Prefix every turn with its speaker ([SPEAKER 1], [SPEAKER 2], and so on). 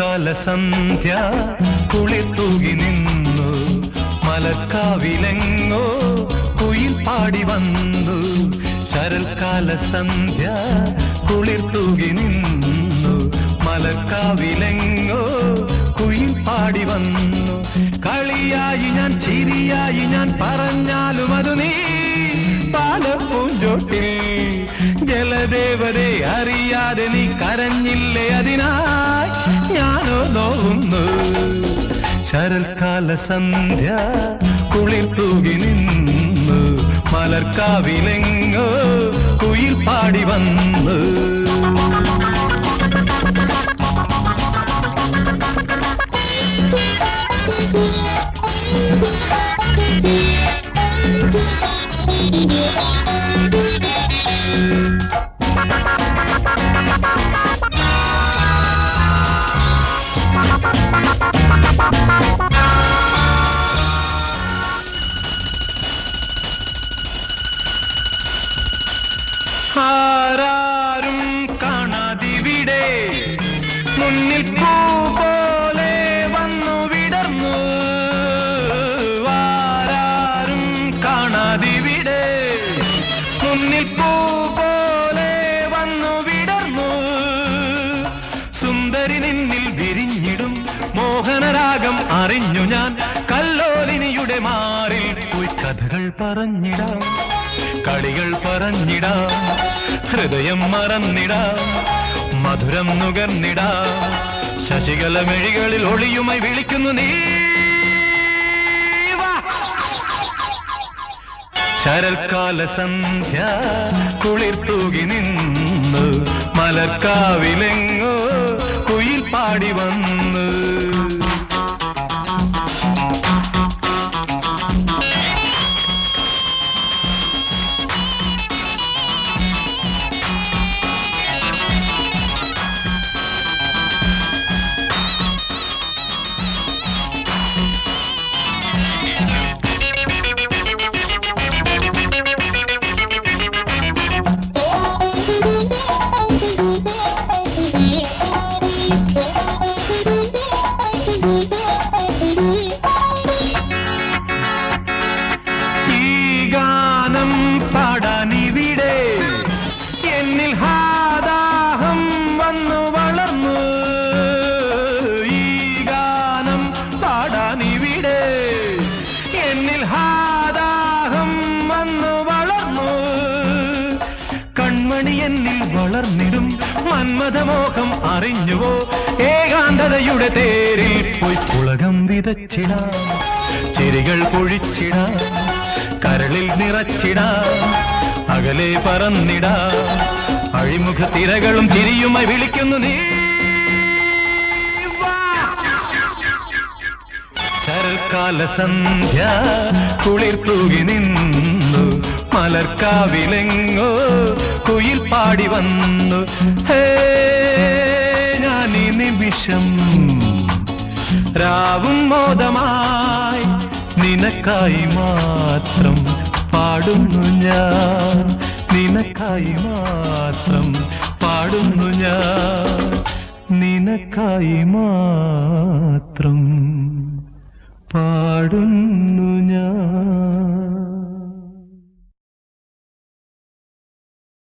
[SPEAKER 1] ശരൽക്കാല സന്ധ്യ കുളിർ തൂകി നിന്നു മലക്കാവിലെങ്ങോ കുയിൽ പാടി വന്നു. ശരൽക്കാല സന്ധ്യ കുളിർ തൂകി നിന്നു മലക്കാവിലെങ്ങോ കുയിൽ പാടി വന്നു. കളിയായി ഞാൻ ചിരിയായി ഞാൻ പറഞ്ഞാലും അത് നീ പാലപ്പൂഞ്ചോട്ടിൽ ജലദേവതയെ അറിയാതെ നീ കരഞ്ഞില്ലേ, അതിനായി ഞാനോ നോവുന്നു. ശരൽക്കാല സന്ധ്യ കുളിർ തൂകി നിന്നു മലർക്കാവിലെങ്ങോ കുയിൽ പാടി വന്നു. ആരാരും കാണാതിവിടെ മുന്നിൽ പൂ പോലെ വന്നു വിടർന്നു. ആരാരും കാണാതിവിടെ മുന്നിൽ പൂ പോലെ വന്നു വിടർന്നു. സുന്ദരി നിന്നിൽ വിരിഞ്ഞിടും മോഹനരാഗം അറിഞ്ഞു ഞാൻ. കല്ലോലിനിയുടെ മാറിൽ പോയി കഥകൾ പറഞ്ഞിടാം, കളികൾ പറഞ്ഞിടാം, ഹൃദയം മറന്നിടാം, മധുരം നുകർന്നിടാം. ശശികല മെഴികളിൽ ഒളിയുമായി വിളിക്കുന്നു നീ. ശരൽക്കാല സന്ധ്യ കുളിർ തൂകി നിന്നു മലർക്കാവിലെങ്ങോ കുയിൽ പാടി വന്നു. പാടാനിവിടെ എന്നിൽ ഹാദാഹം വന്നു വളർന്നു. ഈ ഗാനം പാടാനിവിടെ എന്നിൽ ഹാദാഹം വന്നു വളർന്നു. കൺമണി എന്നിൽ വളർന്നിടും മന്മഥമോഹം അറിഞ്ഞുവോ? ഏകാന്തതയുടെ തേരിൽ പോയി പുളകം വിതച്ചിടാം, ചിരികൾ പൊഴിച്ചിടാം, കരളിൽ നിറച്ചിടാം, അകലെ പറന്നിടാം. അഴിമുഖ തിരകളും ചിരിയുമായി വിളിക്കുന്നു നീ. ശരൽക്കാല സന്ധ്യ കുളിർ തൂകി നിന്നു മലർക്കാവിലെങ്ങോ കുയിൽ പാടി വന്നു. ഹേ ഞാനീ നിമിഷം രാവും മോദമായി നിനക്കായി മാത്രം പാടുന്നു ഞാൻ, നിനക്കായി മാത്രം പാടുന്നു ഞാൻ, നിനക്കായി മാത്രം.